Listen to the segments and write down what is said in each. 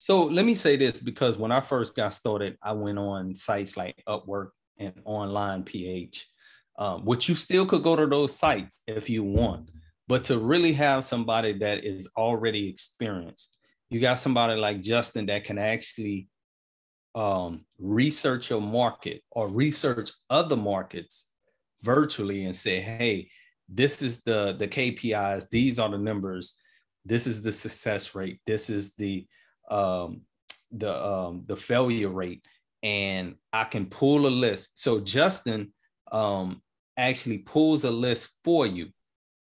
So let me say this, because when I first got started, I went on sites like Upwork and Online PH, which you still could go to those sites if you want. But to really have somebody that is already experienced, you got somebody like Justin that can actually research your market or research other markets virtually and say, hey, this is the KPIs, these are the numbers, this is the success rate, this is the failure rate, and I can pull a list. So Justin actually pulls a list for you,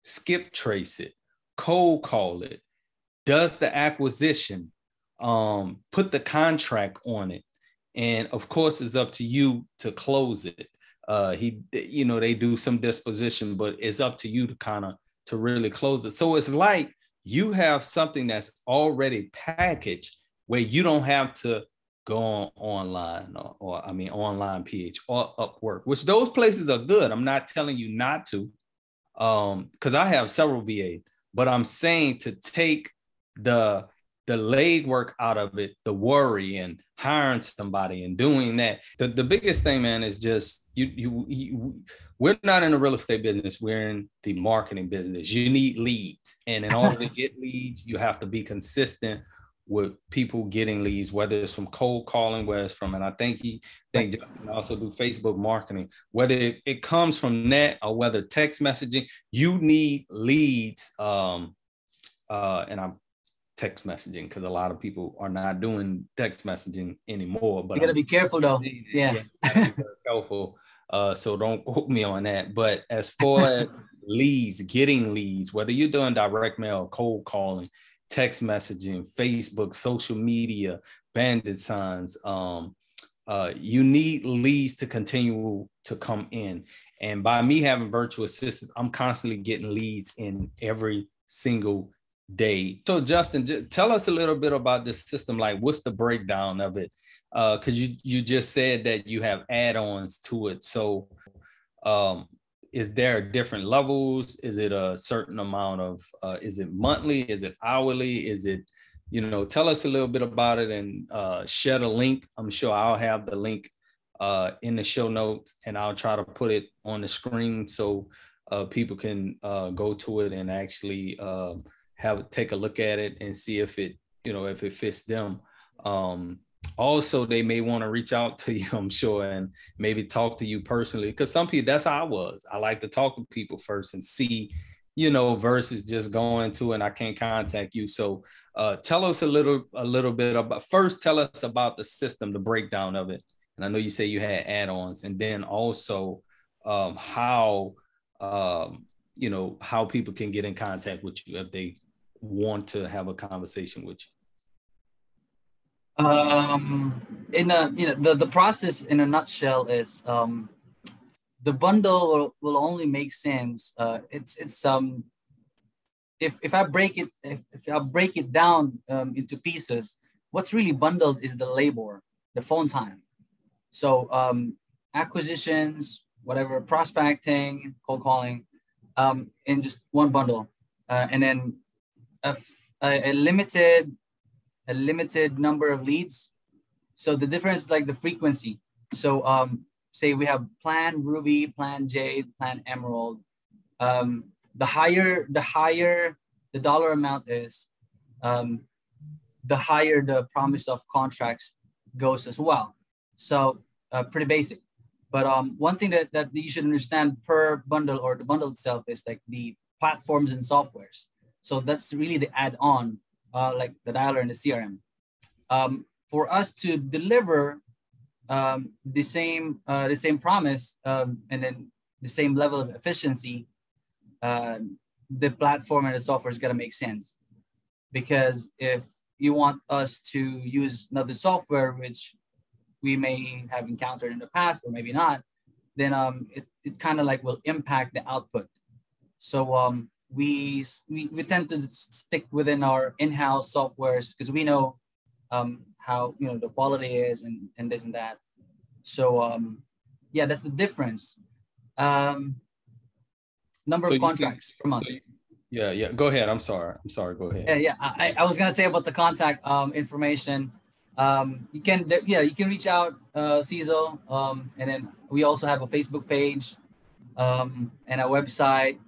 skip trace it, cold call it, does the acquisition, put the contract on it, and of course it's up to you to close it. They do some disposition, but it's up to you to really close it. So it's like you have something that's already packaged where you don't have to go online or Online PH or Upwork, which those places are good. I'm not telling you not to, because I have several VAs, but I'm saying to take the legwork out of it, the worry and hiring somebody and doing that. The biggest thing, man, is just we're not in the real estate business. We're in the marketing business. You need leads. And in order to get leads, you have to be consistent with people getting leads, whether it's from cold calling, whether it's from, and I think Justin also do Facebook marketing, whether it comes from that or whether text messaging, you need leads. And I'm text messaging because a lot of people are not doing text messaging anymore. But you gotta be careful though. Yeah. Be careful. So don't quote me on that. But as far as leads, getting leads, whether you're doing direct mail, cold calling, text messaging, Facebook, social media, bandit signs, you need leads to continue to come in. And by me having virtual assistants, I'm constantly getting leads in every single day. So Justin, tell us a little bit about this system. Like, what's the breakdown of it? Because you just said that you have add-ons to it. So is there different levels? Is it a certain amount of, is it monthly? Is it hourly? Is it, tell us a little bit about it and share the link. I'm sure I'll have the link in the show notes, and I'll try to put it on the screen so people can go to it and actually take a look at it and see if it fits them. Also, they may want to reach out to you, I'm sure, and maybe talk to you personally, because some people, that's how I was. I like to talk to people first and see, versus just going to, and I can't contact you. So tell us a little bit about, first tell us about the system, the breakdown of it. And I know you say you had add-ons, and then also how people can get in contact with you if they want to have a conversation with you. The process in a nutshell is the bundle will only make sense. If I break it down into pieces, what's really bundled is the labor, the phone time. So acquisitions, whatever, prospecting, cold calling, in just one bundle, and then a limited number of leads. So the difference is like the frequency. So say we have Plan Ruby, Plan Jade, Plan Emerald. The higher the dollar amount is, the higher the promise of contracts goes as well. So pretty basic. But one thing that you should understand per bundle, or the bundle itself, is like the platforms and softwares. So that's really the add-on, like the dialer and the CRM. For us to deliver the same promise and then the same level of efficiency, the platform and the software is gonna make sense. Because if you want us to use another software, which we may have encountered in the past or maybe not, then it kind of like will impact the output. So we tend to stick within our in-house softwares because we know how the quality is and this and that. So yeah, that's the difference. Number of contracts per month. Yeah. Go ahead. I'm sorry. Go ahead. Yeah. I was gonna say about the contact information. You can reach out, Cecil. And then we also have a Facebook page, and a website.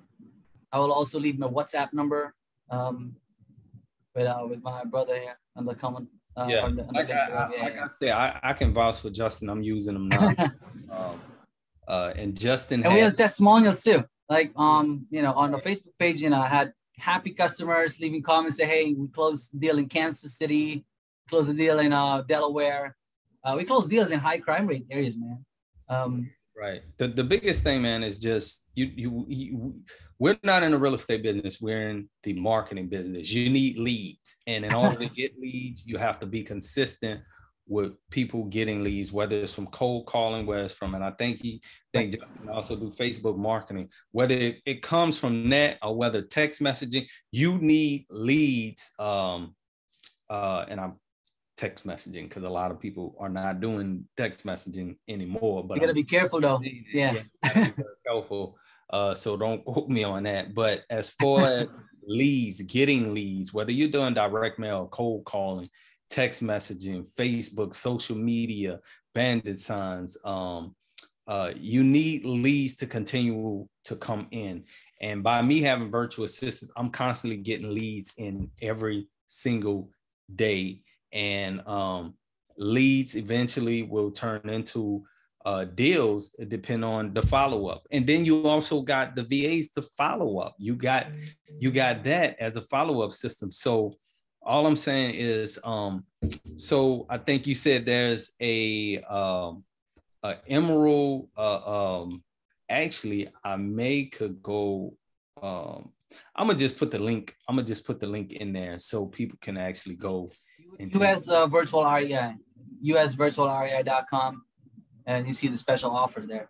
I will also leave my WhatsApp number, with my brother here on the comment. Like I said, I can vouch for Justin. I'm using them now. And Justin, and we have testimonials too. Like on the Facebook page, I had happy customers leaving comments, say, hey, we closed a deal in Kansas City, closed a deal in Delaware. We closed deals in high crime rate areas, man. Right. The biggest thing, man, is just we're not in the real estate business. We're in the marketing business. You need leads. And in order to get leads, you have to be consistent with people getting leads, whether it's from cold calling, whether it's from, and I think Justin also do Facebook marketing, whether it comes from net or whether text messaging, you need leads. And I'm text messaging because a lot of people are not doing text messaging anymore. But you gotta be careful though. Yeah. Be careful. So don't quote me on that. But as far as leads, getting leads, whether you're doing direct mail, cold calling, text messaging, Facebook, social media, bandit signs, you need leads to continue to come in. And by me having virtual assistants, I'm constantly getting leads in every single day. And leads eventually will turn into deals, depending on the follow-up. And then you also got the VAs to follow up. You got that as a follow-up system. So all I'm saying is, so I think you said there's a Emerald. Actually, I could go. I'm gonna just put the link. In there so people can actually go. US Virtual REI, usvirtualrei.com, and you see the special offer there.